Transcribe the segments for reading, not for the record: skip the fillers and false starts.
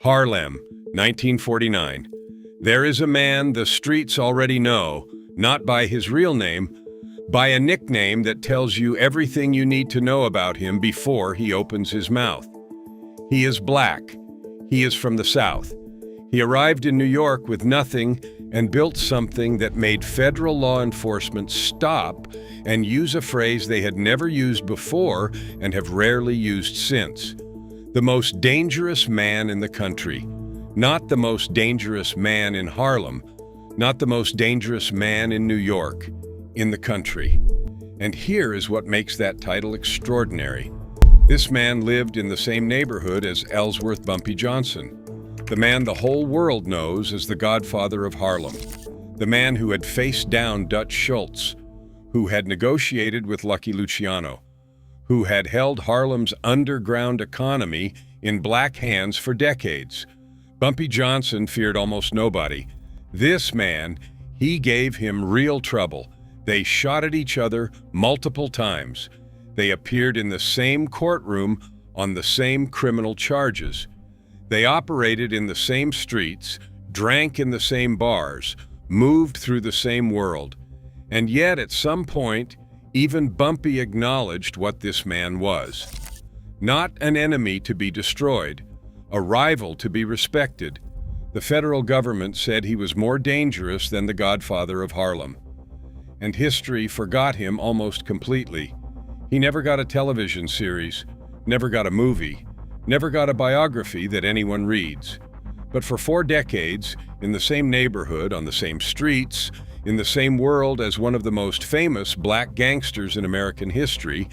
Harlem, 1949. There is a man the streets already know, not by his real name, by a nickname that tells you everything you need to know about him before he opens his mouth. He is black. He is from the South. He arrived in New York with nothing and built something that made federal law enforcement stop and use a phrase they had never used before and have rarely used since. The most dangerous man in the country. Not the most dangerous man in Harlem. Not the most dangerous man in New York. In the country. And here is what makes that title extraordinary. This man lived in the same neighborhood as Ellsworth Bumpy Johnson. The man the whole world knows as the godfather of Harlem. The man who had faced down Dutch Schultz. Who had negotiated with Lucky Luciano. Who had held Harlem's underground economy in black hands for decades. Bumpy Johnson feared almost nobody. This man, he gave him real trouble. They shot at each other multiple times. They appeared in the same courtroom on the same criminal charges. They operated in the same streets, drank in the same bars, moved through the same world. And yet, at some point, even Bumpy acknowledged what this man was. Not an enemy to be destroyed, a rival to be respected. The federal government said he was more dangerous than the godfather of Harlem. And history forgot him almost completely. He never got a television series, never got a movie, never got a biography that anyone reads. But for 4 decades, in the same neighborhood, on the same streets, in the same world as one of the most famous black gangsters in American history,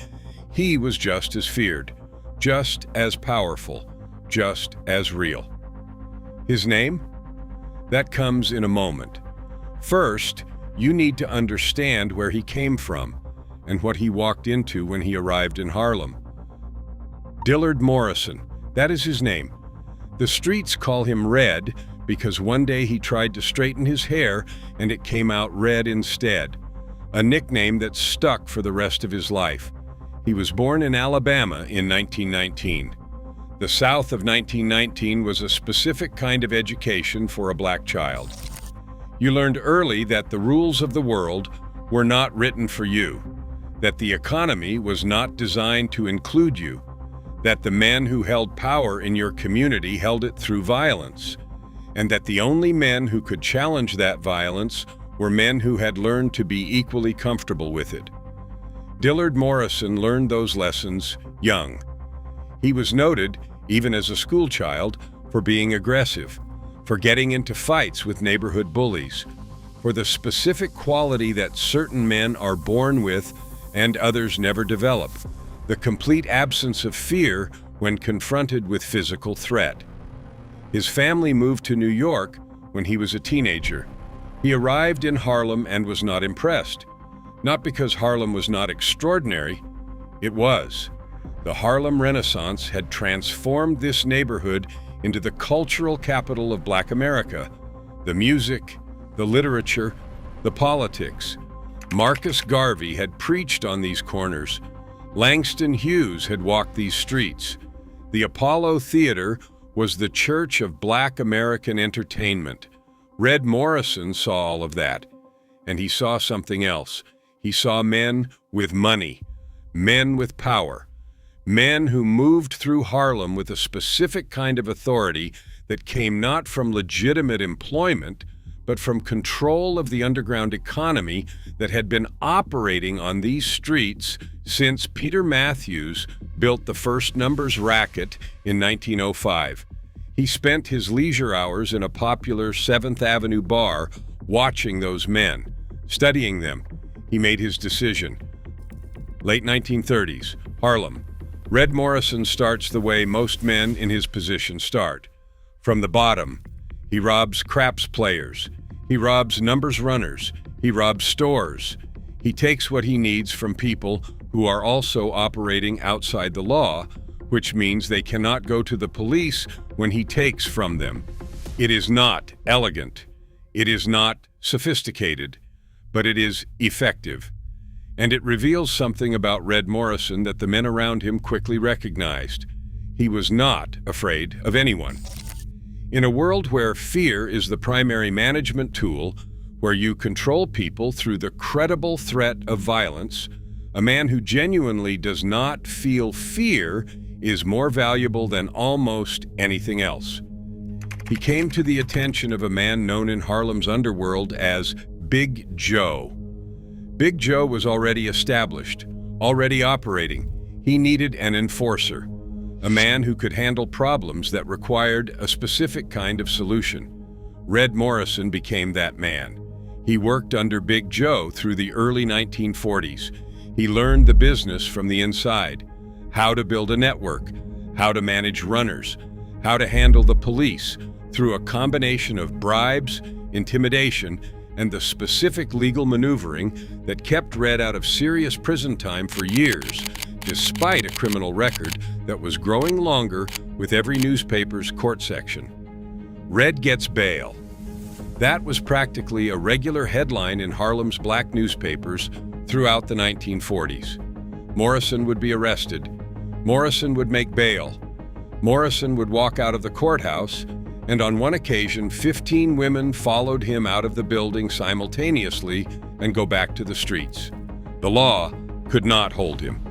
he was just as feared, just as powerful, just as real. His name? That comes in a moment. First, you need to understand where he came from and what he walked into when he arrived in Harlem. Dillard Morrison, that is his name. The streets call him Red because one day he tried to straighten his hair and it came out red instead, a nickname that stuck for the rest of his life. He was born in Alabama in 1919. The South of 1919 was a specific kind of education for a black child. You learned early that the rules of the world were not written for you, that the economy was not designed to include you, that the men who held power in your community held it through violence, and that the only men who could challenge that violence were men who had learned to be equally comfortable with it. Dillard Morrison learned those lessons young. He was noted, even as a schoolchild, for being aggressive, for getting into fights with neighborhood bullies, for the specific quality that certain men are born with and others never develop, the complete absence of fear when confronted with physical threat. His family moved to New York when he was a teenager. He arrived in Harlem and was not impressed. Not because Harlem was not extraordinary, it was. The Harlem Renaissance had transformed this neighborhood into the cultural capital of Black America. The music, the literature, the politics. Marcus Garvey had preached on these corners. Langston Hughes had walked these streets. The Apollo Theater was the church of Black American entertainment. Red Morrison saw all of that, and he saw something else. He saw men with money, men with power, men who moved through Harlem with a specific kind of authority that came not from legitimate employment, but from control of the underground economy that had been operating on these streets since Peter Matthews built the first numbers racket in 1905. He spent his leisure hours in a popular 7th Avenue bar watching those men, studying them. He made his decision. Late 1930s, Harlem. Red Morrison starts the way most men in his position start. From the bottom, he robs craps players. He robs numbers runners. He robs stores. He takes what he needs from people who are also operating outside the law, which means they cannot go to the police when he takes from them. It is not elegant. It is not sophisticated, but it is effective. And it reveals something about Red Morrison that the men around him quickly recognized. He was not afraid of anyone. In a world where fear is the primary management tool, where you control people through the credible threat of violence, a man who genuinely does not feel fear is more valuable than almost anything else. He came to the attention of a man known in Harlem's underworld as Big Joe. Big Joe was already established, already operating. He needed an enforcer, a man who could handle problems that required a specific kind of solution. Red Morrison became that man. He worked under Big Joe through the early 1940s. He learned the business from the inside, how to build a network, how to manage runners, how to handle the police through a combination of bribes, intimidation, and the specific legal maneuvering that kept Red out of serious prison time for years, despite a criminal record that was growing longer with every newspaper's court section. Red gets bail. That was practically a regular headline in Harlem's black newspapers throughout the 1940s. Morrison would be arrested. Morrison would make bail. Morrison would walk out of the courthouse, and on one occasion, 15 women followed him out of the building simultaneously and go back to the streets. The law could not hold him.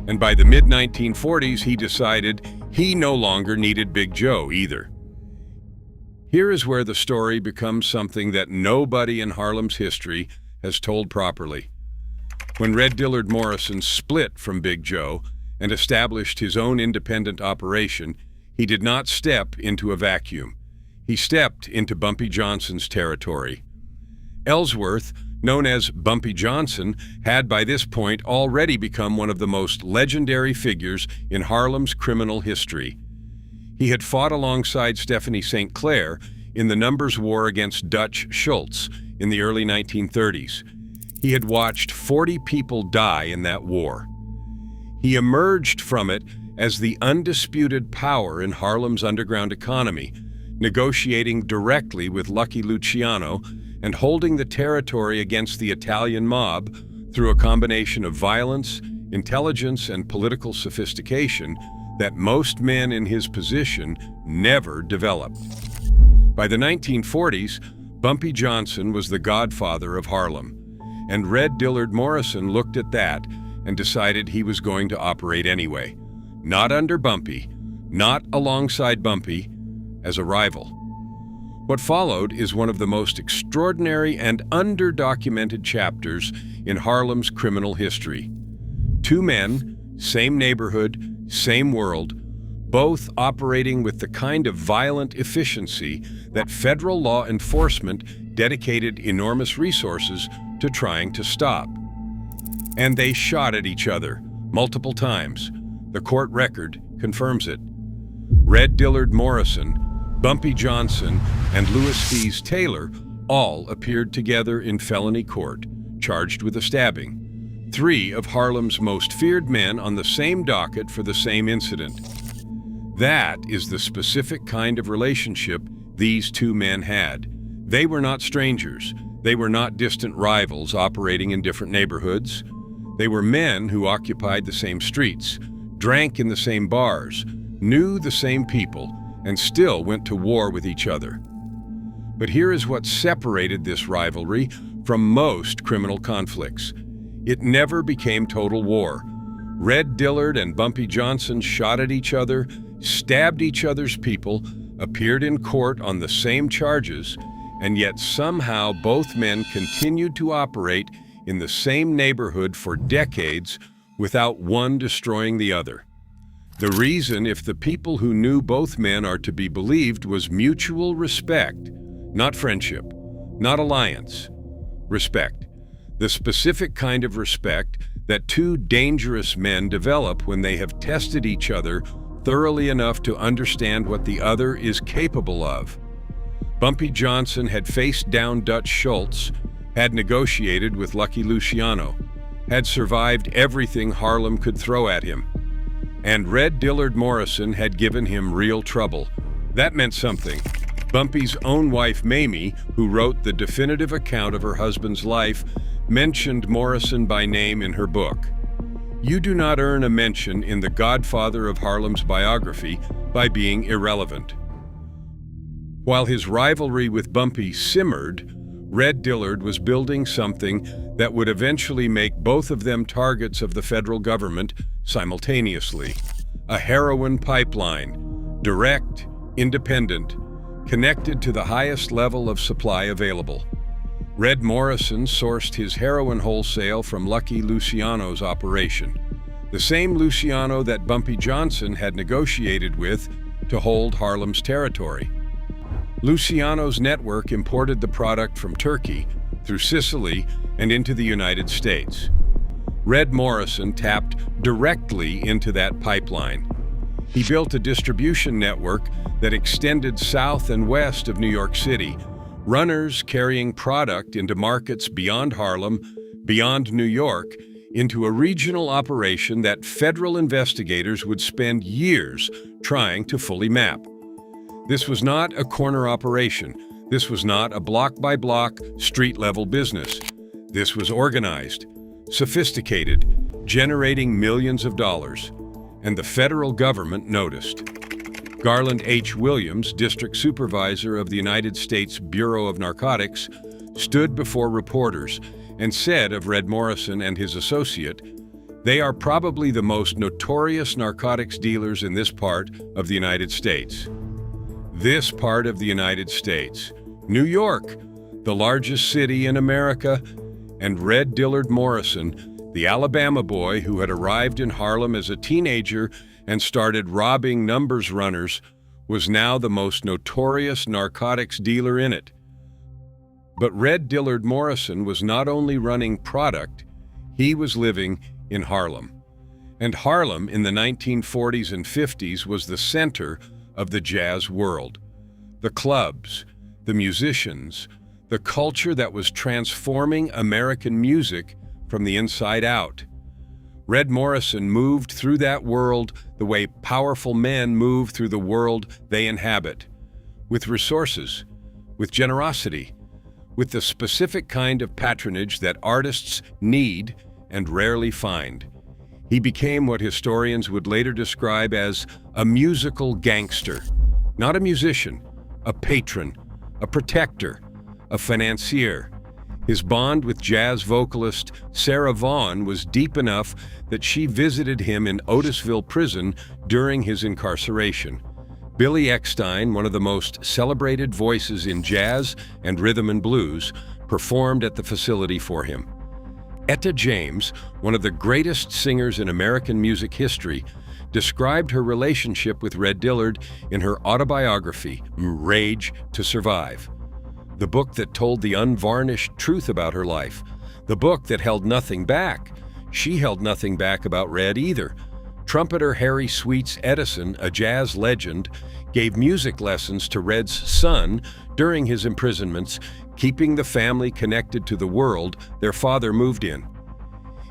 And by the mid-1940s, he decided he no longer needed Big Joe either. Here is where the story becomes something that nobody in Harlem's history has told properly. When Red Dillard Morrison split from Big Joe and established his own independent operation, he did not step into a vacuum. He stepped into Bumpy Johnson's territory. Ellsworth, known as Bumpy Johnson, had by this point already become one of the most legendary figures in Harlem's criminal history. He had fought alongside Stephanie St. Clair in the numbers war against Dutch Schultz in the early 1930s. He had watched 40 people die in that war. He emerged from it as the undisputed power in Harlem's underground economy, negotiating directly with Lucky Luciano and holding the territory against the Italian mob through a combination of violence, intelligence, and political sophistication that most men in his position never developed. By the 1940s, Bumpy Johnson was the godfather of Harlem, and Red Dillard Morrison looked at that and decided he was going to operate anyway. Not under Bumpy, not alongside Bumpy, as a rival. What followed is one of the most extraordinary and under-documented chapters in Harlem's criminal history. Two men, same neighborhood, same world, both operating with the kind of violent efficiency that federal law enforcement dedicated enormous resources to trying to stop. And they shot at each other multiple times. The court record confirms it. Red Dillard Morrison, Bumpy Johnson, and Louis Fees Taylor all appeared together in felony court, charged with a stabbing. 3 of Harlem's most feared men on the same docket for the same incident. That is the specific kind of relationship these two men had. They were not strangers. They were not distant rivals operating in different neighborhoods. They were men who occupied the same streets, drank in the same bars, knew the same people, and still went to war with each other. But here is what separated this rivalry from most criminal conflicts. It never became total war. Red Dillard and Bumpy Johnson shot at each other, stabbed each other's people, appeared in court on the same charges, and yet somehow both men continued to operate in the same neighborhood for decades without one destroying the other. The reason, if the people who knew both men are to be believed, was mutual respect, not friendship, not alliance. Respect. The specific kind of respect that two dangerous men develop when they have tested each other thoroughly enough to understand what the other is capable of. Bumpy Johnson had faced down Dutch Schultz, had negotiated with Lucky Luciano, had survived everything Harlem could throw at him. And Red Dillard Morrison had given him real trouble. That meant something. Bumpy's own wife, Mamie, who wrote the definitive account of her husband's life, mentioned Morrison by name in her book. You do not earn a mention in the godfather of Harlem's biography by being irrelevant. While his rivalry with Bumpy simmered, Red Dillard was building something that would eventually make both of them targets of the federal government simultaneously. A heroin pipeline, direct, independent, connected to the highest level of supply available. Red Morrison sourced his heroin wholesale from Lucky Luciano's operation, the same Luciano that Bumpy Johnson had negotiated with to hold Harlem's territory. Luciano's network imported the product from Turkey, through Sicily, and into the United States. Red Morrison tapped directly into that pipeline. He built a distribution network that extended south and west of New York City, runners carrying product into markets beyond Harlem, beyond New York, into a regional operation that federal investigators would spend years trying to fully map. This was not a corner operation. This was not a block-by-block, street-level business. This was organized, sophisticated, generating millions of dollars. And the federal government noticed. Garland H. Williams, district supervisor of the United States Bureau of Narcotics, stood before reporters and said of Red Morrison and his associate, "They are probably the most notorious narcotics dealers in this part of the United States." This part of the United States, New York, the largest city in America, and Red Dillard Morrison, the Alabama boy who had arrived in Harlem as a teenager and started robbing numbers runners, was now the most notorious narcotics dealer in it. But Red Dillard Morrison was not only running product, he was living in Harlem. And Harlem in the 1940s and 50s was the center of the jazz world. The clubs, the musicians, the culture that was transforming American music from the inside out. Red Morrison moved through that world the way powerful men move through the world they inhabit, with resources, with generosity, with the specific kind of patronage that artists need and rarely find. He became what historians would later describe as a musical gangster, not a musician, a patron, a protector, a financier. His bond with jazz vocalist Sarah Vaughan was deep enough that she visited him in Otisville prison during his incarceration. Billy Eckstine, one of the most celebrated voices in jazz and rhythm and blues, performed at the facility for him. Etta James, one of the greatest singers in American music history, described her relationship with Red Dillard in her autobiography, Rage to Survive. The book that told the unvarnished truth about her life. The book that held nothing back. She held nothing back about Red either. Trumpeter Harry Sweets Edison, a jazz legend, gave music lessons to Red's son during his imprisonments, keeping the family connected to the world their father moved in.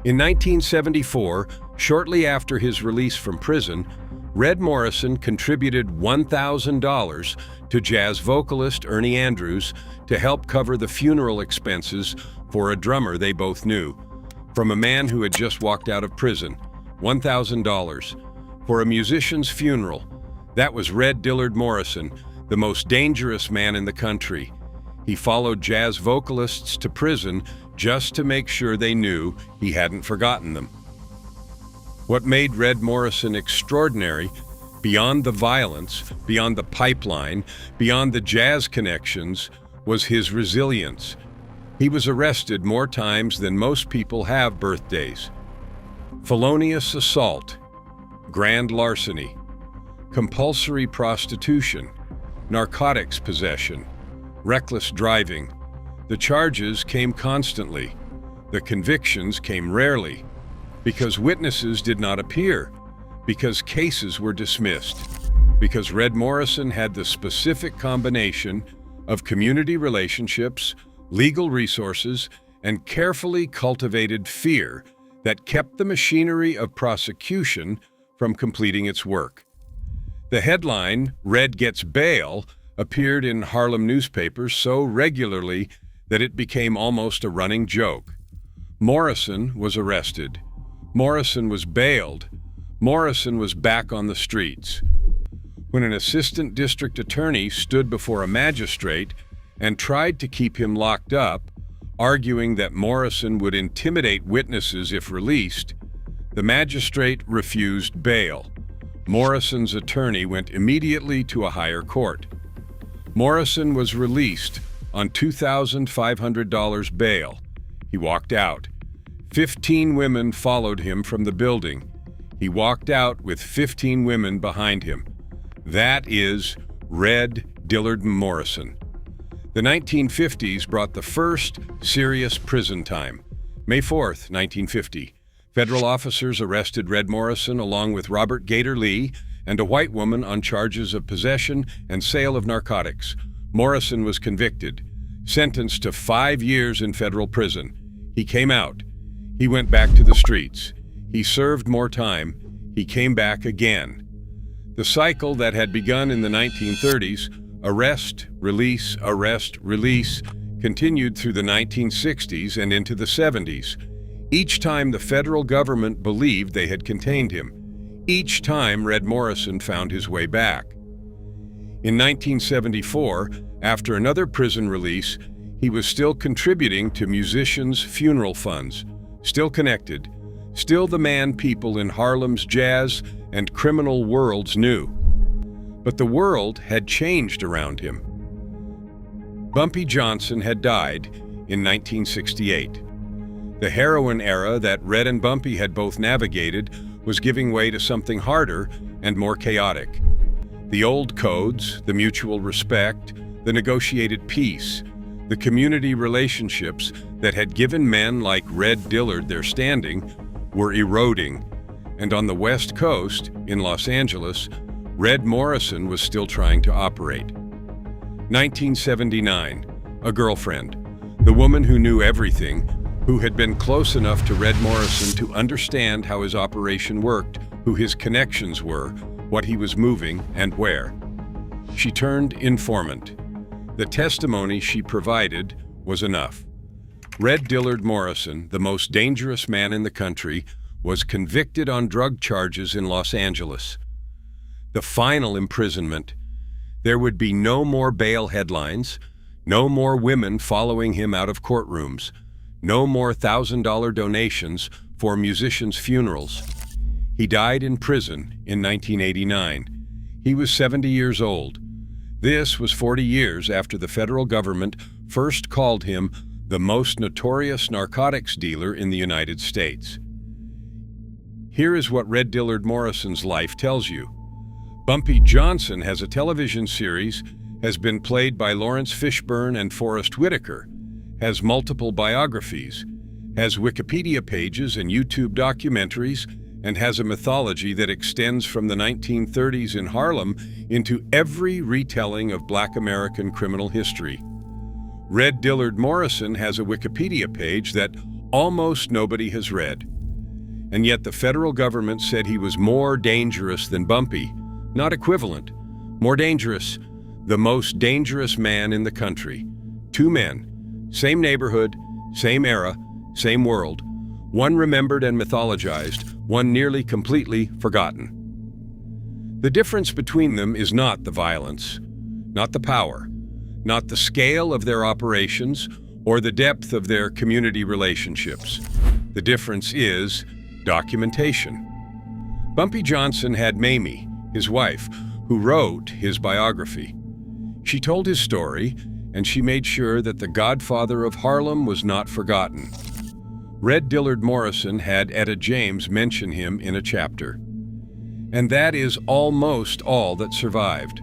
In 1974, shortly after his release from prison, Red Morrison contributed $1,000 to jazz vocalist Ernie Andrews to help cover the funeral expenses for a drummer they both knew. From a man who had just walked out of prison, $1,000 for a musician's funeral. That was Red Dillard Morrison, the most dangerous man in the country. He followed jazz vocalists to prison just to make sure they knew he hadn't forgotten them. What made Red Morrison extraordinary, beyond the violence, beyond the pipeline, beyond the jazz connections, was his resilience. He was arrested more times than most people have birthdays. Felonious assault, grand larceny, compulsory prostitution, narcotics possession, reckless driving. The charges came constantly. The convictions came rarely, because witnesses did not appear, because cases were dismissed, because Red Morrison had the specific combination of community relationships, legal resources, and carefully cultivated fear that kept the machinery of prosecution from completing its work. The headline, "Red Gets Bail," appeared in Harlem newspapers so regularly that it became almost a running joke. Morrison was arrested. Morrison was bailed. Morrison was back on the streets. when an assistant district attorney stood before a magistrate and tried to keep him locked up, arguing that Morrison would intimidate witnesses if released, the magistrate refused bail. Morrison's attorney went immediately to a higher court. Morrison was released on $2,500 bail. He walked out. 15 women followed him from the building. He walked out with 15 women behind him. That is Red Dillard Morrison. The 1950s brought the first serious prison time. May 4th, 1950. Federal officers arrested Red Morrison along with Robert Gator Lee and a white woman on charges of possession and sale of narcotics. Morrison was convicted, sentenced to 5 years in federal prison. He came out. He went back to the streets. He served more time. He came back again. The cycle that had begun in the 1930s, arrest, release, continued through the 1960s and into the 70s. Each time the federal government believed they had contained him. Each time Red Morrison found his way back. In 1974, after another prison release, he was still contributing to musicians' funeral funds, still connected, still the man people in Harlem's jazz and criminal worlds knew. But the world had changed around him. Bumpy Johnson had died in 1968. The heroin era that Red and Bumpy had both navigated was giving way to something harder and more chaotic. The old codes, the mutual respect, the negotiated peace, the community relationships that had given men like Red Dillard their standing were eroding. And on the West Coast, in Los Angeles, Red Morrison was still trying to operate. 1979, a girlfriend, the woman who knew everything, who had been close enough to Red Morrison to understand how his operation worked, who his connections were, what he was moving, and where. She turned informant. The testimony she provided was enough. Red Dillard Morrison, the most dangerous man in the country, was convicted on drug charges in Los Angeles. The final imprisonment. There would be no more bail headlines, no more women following him out of courtrooms, no more $1,000 donations for musicians' funerals. He died in prison in 1989. He was 70 years old. This was 40 years after the federal government first called him the most notorious narcotics dealer in the United States. Here is what Red Dillard Morrison's life tells you. Bumpy Johnson has a television series, has been played by Lawrence Fishburne and Forrest Whitaker, has multiple biographies, has Wikipedia pages and YouTube documentaries, and has a mythology that extends from the 1930s in Harlem into every retelling of Black American criminal history. Red Dillard Morrison has a Wikipedia page that almost nobody has read. And yet the federal government said he was more dangerous than Bumpy, not equivalent, more dangerous, the most dangerous man in the country. Two men, same neighborhood, same era, same world, one remembered and mythologized, one nearly completely forgotten. The difference between them is not the violence, not the power, not the scale of their operations or the depth of their community relationships. The difference is documentation. Bumpy Johnson had Mamie, his wife, who wrote his biography. She told his story, and she made sure that the godfather of Harlem was not forgotten. Red Dillard Morrison had Etta James mention him in a chapter. And that is almost all that survived.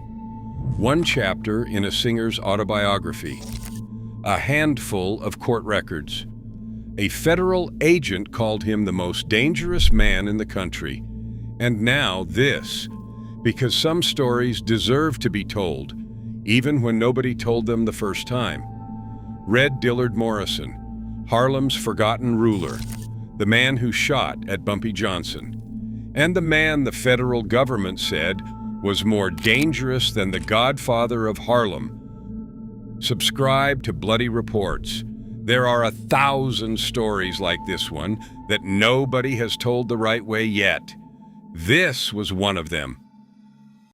One chapter in a singer's autobiography. A handful of court records. A federal agent called him the most dangerous man in the country. And now this, because some stories deserve to be told, even when nobody told them the first time. Red Dillard Morrison, Harlem's forgotten ruler, the man who shot at Bumpy Johnson, and the man the federal government said was more dangerous than the godfather of Harlem. Subscribe to Bloody Reports. There are 1,000 stories like this one that nobody has told the right way yet. This was one of them.